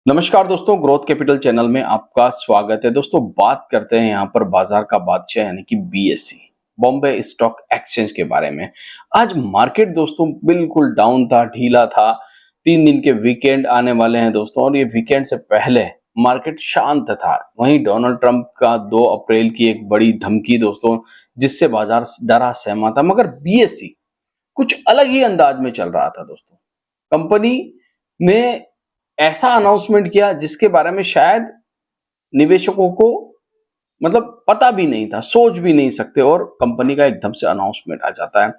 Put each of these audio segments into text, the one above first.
नमस्कार दोस्तों, growth capital channel में आपका स्वागत है। दोस्तों बात करते हैं यहाँ पर बाजार का बादशाह यानी कि बीएसई बॉम्बे स्टॉक एक्सचेंज के बारे में। आज मार्केट दोस्तों बिल्कुल डाउन था, ढीला था। 3 दिन के वीकेंड आने वाले हैं दोस्तों, और ये वीकेंड से पहले मार्केट शांत था। वहीं डोनाल्ड ट्रंप का 2 अप्रैल की एक बड़ी धमकी दोस्तों, जिससे बाजार डरा सहमा था। मगर बीएसई कुछ अलग ही अंदाज में चल रहा था दोस्तों। कंपनी ने ऐसा अनाउंसमेंट किया जिसके बारे में शायद निवेशकों को मतलब पता भी नहीं था, सोच भी नहीं सकते, और कंपनी का एकदम से अनाउंसमेंट आ जाता है।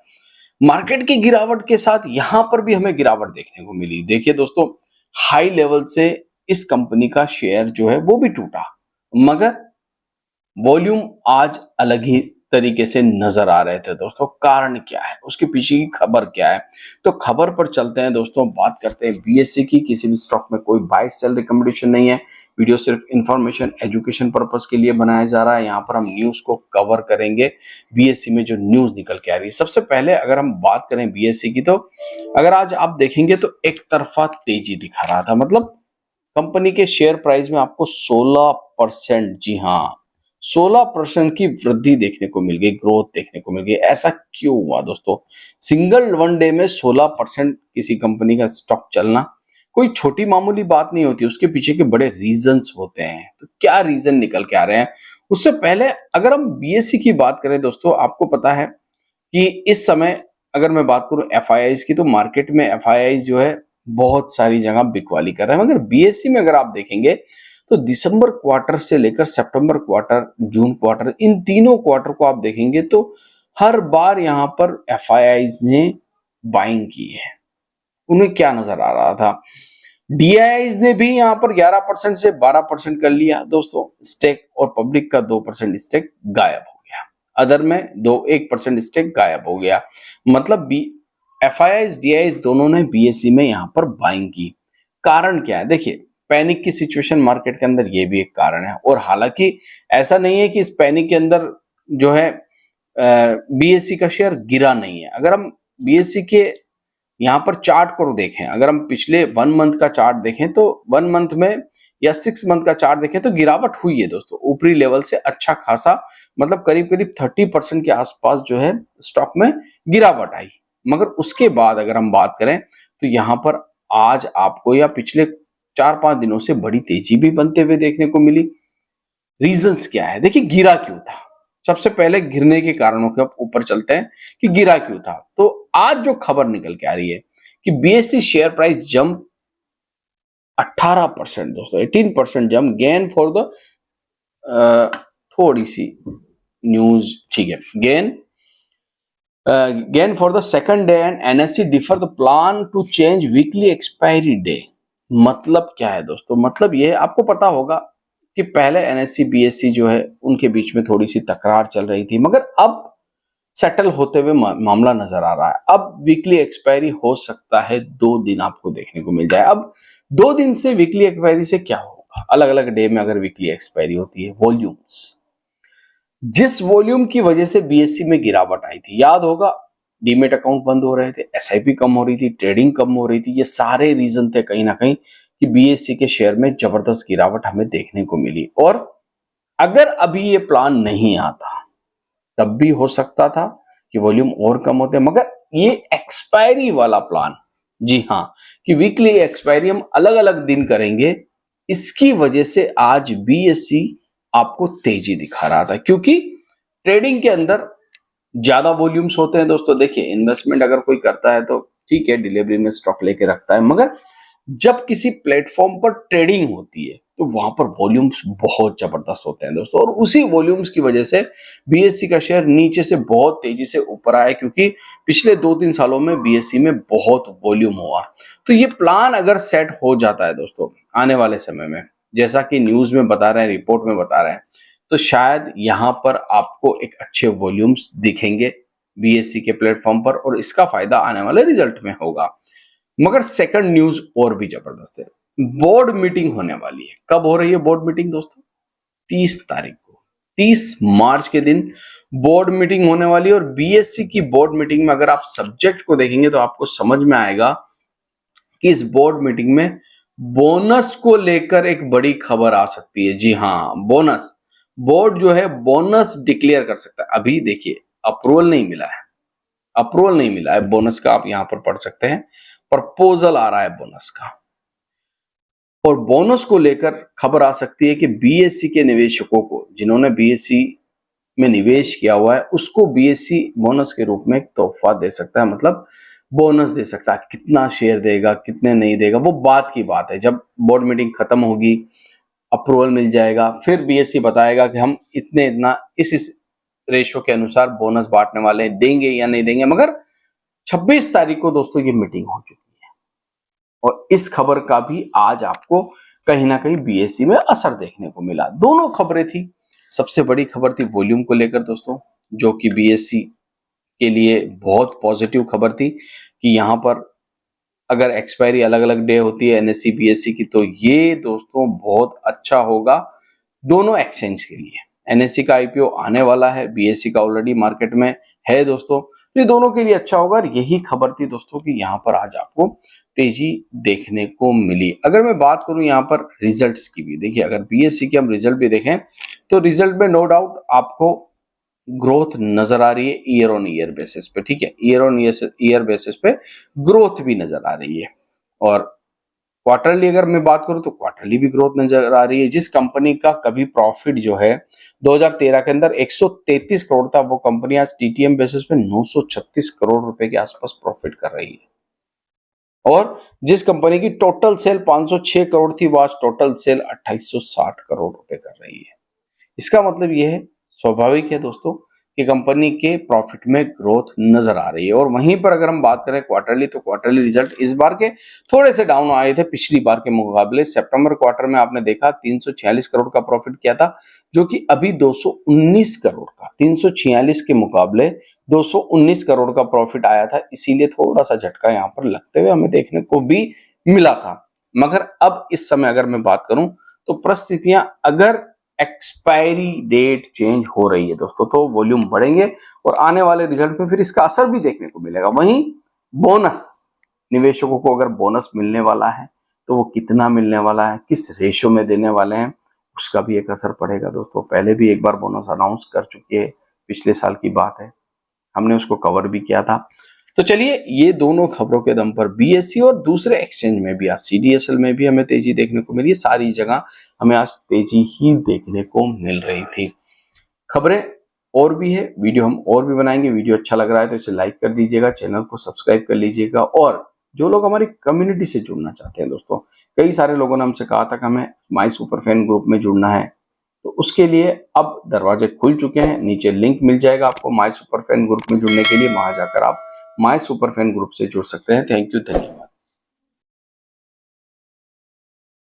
मार्केट की गिरावट के साथ यहां पर भी हमें गिरावट देखने को मिली। देखिए दोस्तों, हाई लेवल से इस कंपनी का शेयर जो है वो भी टूटा, मगर वॉल्यूम आज अलग ही तरीके से नजर आ रहे थे दोस्तों। कारण क्या है, उसके पीछे की खबर क्या है, तो खबर पर चलते हैं दोस्तों। बात करते हैं बीएसई की। किसी भी स्टॉक में कोई बाय सेल रिकमेंडेशन नहीं है। वीडियो सिर्फ इंफॉर्मेशन एजुकेशन पर्पस के लिए बनाया जा रहा है। यहाँ पर हम न्यूज को कवर करेंगे, बीएसई में जो न्यूज निकल के आ रही है। सबसे पहले अगर हम बात करें बीएसई की, तो अगर आज आप देखेंगे तो एक तरफा तेजी दिखा रहा था। मतलब कंपनी के शेयर प्राइस में आपको 16%, जी हाँ 16% की वृद्धि देखने को मिल गई, ग्रोथ देखने को मिल गई। ऐसा क्यों हुआ दोस्तों? सिंगल वन डे में 16% किसी कंपनी का स्टॉक चलना कोई छोटी मामूली बात नहीं होती, उसके पीछे के बड़े रीजंस होते हैं। तो क्या रीजन निकल के आ रहे हैं? उससे पहले अगर हम बीएसई की बात करें दोस्तों, आपको पता है कि इस समय अगर मैं बात करूं एफआईआईज की, तो मार्केट में एफआईआईज जो है बहुत सारी जगह बिकवाली कर रहे हैं। मगर बीएसई में अगर आप देखेंगे तो दिसंबर क्वार्टर से लेकर सितंबर क्वार्टर, जून क्वार्टर, इन तीनों क्वार्टर को आप देखेंगे तो हर बार यहां पर एफआईआईज ने बाइंग की है। उन्हें क्या नजर आ रहा था? डीआईआईज ने भी यहां पर 11% से 12% कर लिया दोस्तों स्टेक, और पब्लिक का 2% स्टेक गायब हो गया। अदर में 1% स्टेक गायब हो गया। मतलब एफआईआईज डीआईआईज दोनों ने बीएसई में यहां पर बाइंग की। कारण क्या है? देखिए, पैनिक की सिचुएशन मार्केट के अंदर, ये भी एक कारण है। और हालांकि ऐसा नहीं है कि इस पैनिक के अंदर जो है बीएसई का शेयर गिरा नहीं है। अगर हम बीएसई के यहाँ पर चार्ट को देखें, अगर हम पिछले 1 मंथ का चार्ट देखें, तो 1 मंथ में या 6 मंथ का चार्ट देखें तो गिरावट हुई है दोस्तों। ऊपरी लेवल से अच्छा खासा, मतलब करीब करीब 30% के आसपास जो है स्टॉक में गिरावट आई। मगर उसके बाद अगर हम बात करें तो यहाँ पर आज आपको या पिछले 4-5 दिनों से बड़ी तेजी भी बनते हुए देखने को मिली। रीजंस क्या है? देखिए, गिरा क्यों था? सबसे पहले गिरने के कारणों के ऊपर चलते हैं कि गिरा क्यों था। तो आज जो खबर निकल के आ रही है कि बीएसई शेयर प्राइस जंप 18% दोस्तों, 18% जंप गेन फॉर द थोड़ी सी न्यूज, ठीक है, gain for the second day and NSC defer the plan to change weekly expiry day. मतलब क्या है दोस्तों? मतलब ये आपको पता होगा कि पहले एनएससी बीएसई जो है उनके बीच में थोड़ी सी तकरार चल रही थी, मगर अब सेटल होते हुए मामला नजर आ रहा है। अब वीकली एक्सपायरी हो सकता है 2 दिन आपको देखने को मिल जाए। अब 2 दिन से वीकली एक्सपायरी से क्या होगा? अलग अलग डे में अगर वीकली एक्सपायरी होती है, वॉल्यूम्स, जिस वॉल्यूम की वजह से बीएसई में गिरावट आई थी, याद होगा, डीमेट अकाउंट बंद हो रहे थे, एसआईपी कम हो रही थी, ट्रेडिंग कम हो रही थी। ये सारे रीजन थे कहीं ना कहीं कि बीएसई के शेयर में जबरदस्त गिरावट हमें देखने को मिली। और अगर अभी ये प्लान नहीं आता तब भी हो सकता था कि वॉल्यूम और कम होते, मगर ये एक्सपायरी वाला प्लान, जी हाँ, कि वीकली एक्सपायरी हम अलग अलग दिन करेंगे, इसकी वजह से आज बीएसई आपको तेजी दिखा रहा था। क्योंकि ट्रेडिंग के अंदर ज्यादा वॉल्यूम्स होते हैं दोस्तों। देखिए, इन्वेस्टमेंट अगर कोई करता है तो ठीक है, डिलीवरी में स्टॉक लेके रखता है, मगर जब किसी प्लेटफॉर्म पर ट्रेडिंग होती है तो वहां पर वॉल्यूम्स बहुत जबरदस्त होते हैं दोस्तों। और उसी वॉल्यूम्स की वजह से बीएसई का शेयर नीचे से बहुत तेजी से ऊपर आया, क्योंकि पिछले 2-3 सालों में बीएसई में बहुत वॉल्यूम हुआ। तो ये प्लान अगर सेट हो जाता है दोस्तों आने वाले समय में, जैसा कि न्यूज में बता रहे हैं, रिपोर्ट में बता रहे हैं, तो शायद यहां पर आपको एक अच्छे वॉल्यूम्स दिखेंगे बीएसई के प्लेटफॉर्म पर, और इसका फायदा आने वाले रिजल्ट में होगा। मगर सेकंड न्यूज और भी जबरदस्त है। बोर्ड मीटिंग होने वाली है। कब हो रही है बोर्ड मीटिंग दोस्तों? 30 तारीख को, 30 मार्च के दिन बोर्ड मीटिंग होने वाली है। और बीएसई की बोर्ड मीटिंग में अगर आप सब्जेक्ट को देखेंगे तो आपको समझ में आएगा कि इस बोर्ड मीटिंग में बोनस को लेकर एक बड़ी खबर आ सकती है। जी हाँ, बोनस। बोर्ड जो है बोनस डिक्लेयर कर सकता है। अभी देखिए अप्रूवल नहीं मिला है, अप्रूवल नहीं मिला है बोनस का, आप यहां पर पढ़ सकते हैं। प्रपोजल आ रहा है बोनस का, और बोनस को लेकर खबर आ सकती है कि बीएससी के निवेशकों को, जिन्होंने बीएससी में निवेश किया हुआ है, उसको बीएससी बोनस के रूप में एक तोहफा दे सकता है। मतलब बोनस दे सकता है। कितना शेयर देगा, कितने नहीं देगा, वो बात की बात है। जब बोर्ड मीटिंग खत्म होगी, अप्रूवल मिल जाएगा, फिर बीएससी बताएगा कि हम इतने इतना इस रेशो के अनुसार बोनस बांटने वाले हैं, देंगे या नहीं देंगे। मगर 26 तारीख को दोस्तों ये मीटिंग हो चुकी है, और इस खबर का भी आज आपको कहीं ना कहीं बीएससी में असर देखने को मिला। दोनों खबरें थी। सबसे बड़ी खबर थी वॉल्यूम को लेकर दोस्तों, जो कि बीएससी के लिए बहुत पॉजिटिव खबर थी कि यहां पर अगर एक्सपायरी अलग अलग डे होती है एनएससी बीएससी की, तो ये दोस्तों बहुत अच्छा होगा दोनों एक्सचेंज के लिए। एनएससी का आईपीओ आने वाला है, बीएससी का ऑलरेडी मार्केट में है दोस्तों, तो ये दोनों के लिए अच्छा होगा। और यही खबर थी दोस्तों कि यहाँ पर आज आपको तेजी देखने को मिली। अगर मैं बात करूं यहाँ पर रिजल्ट्स की भी, देखिए अगर बीएससी के हम रिजल्ट भी देखें तो रिजल्ट में नो डाउट आपको ग्रोथ नजर आ रही है ईयर ऑन ईयर बेसिस पे। ठीक है, ईयर ऑन ईयर बेसिस पे ग्रोथ भी नजर आ रही है। और क्वार्टरली अगर मैं बात करूं तो क्वार्टरली भी ग्रोथ नजर आ रही है। जिस कंपनी का कभी प्रॉफिट जो है 2013 के अंदर 133 करोड़ था, वो कंपनी आज टीटीएम बेसिस पे 936 करोड़ रुपए के आसपास प्रॉफिट कर रही है। और जिस कंपनी की टोटल सेल 506 करोड़ थी, वो आज टोटल सेल 2860 करोड़ रुपए कर रही है। इसका मतलब यह है, स्वाभाविक है दोस्तों, कि कंपनी के प्रॉफिट में ग्रोथ नजर आ रही है। और वहीं पर अगर हम बात करें क्वार्टरली, तो क्वार्टरली रिजल्ट इस बार के थोड़े से डाउन आए थे पिछली बार के मुकाबले। सितंबर क्वार्टर में आपने देखा 346 करोड़ का प्रॉफिट किया था, जो कि अभी 219 करोड़ का, 346 के मुकाबले 219 करोड़ का प्रॉफिट आया था। इसीलिए थोड़ा सा झटका यहाँ पर लगते हुए हमें देखने को भी मिला था। मगर अब इस समय अगर मैं बात करूं तो परिस्थितियां, अगर एक्सपायरी डेट चेंज हो रही है दोस्तों, तो वॉल्यूम बढ़ेंगे और आने वाले रिजल्ट में फिर इसका असर भी देखने को मिलेगा। वहीं बोनस, निवेशकों को अगर बोनस मिलने वाला है तो वो कितना मिलने वाला है, किस रेशो में देने वाले हैं, उसका भी एक असर पड़ेगा दोस्तों। पहले भी एक बार बोनस अनाउंस कर चुके हैं, पिछले साल की बात है, हमने उसको कवर भी किया था। तो चलिए, ये दोनों खबरों के दम पर बीएससी और दूसरे एक्सचेंज में भी, आज सीडीएसएल में भी हमें तेजी देखने को मिली। सारी जगह हमें आज तेजी ही देखने को मिल रही थी। खबरें और भी है, वीडियो हम और भी बनाएंगे। वीडियो अच्छा लग रहा है तो इसे लाइक कर दीजिएगा, चैनल को सब्सक्राइब कर लीजिएगा। और जो लोग हमारी कम्युनिटी से जुड़ना चाहते हैं दोस्तों, कई सारे लोगों ने हमसे कहा था कि हमें माई सुपर फैन ग्रुप में जुड़ना है, तो उसके लिए अब दरवाजे खुल चुके हैं। नीचे लिंक मिल जाएगा आपको माई सुपर फैन ग्रुप में जुड़ने के लिए, वहां जाकर आप माई सुपर फैन ग्रुप से जुड़ सकते हैं। थैंक यू, धन्यवाद।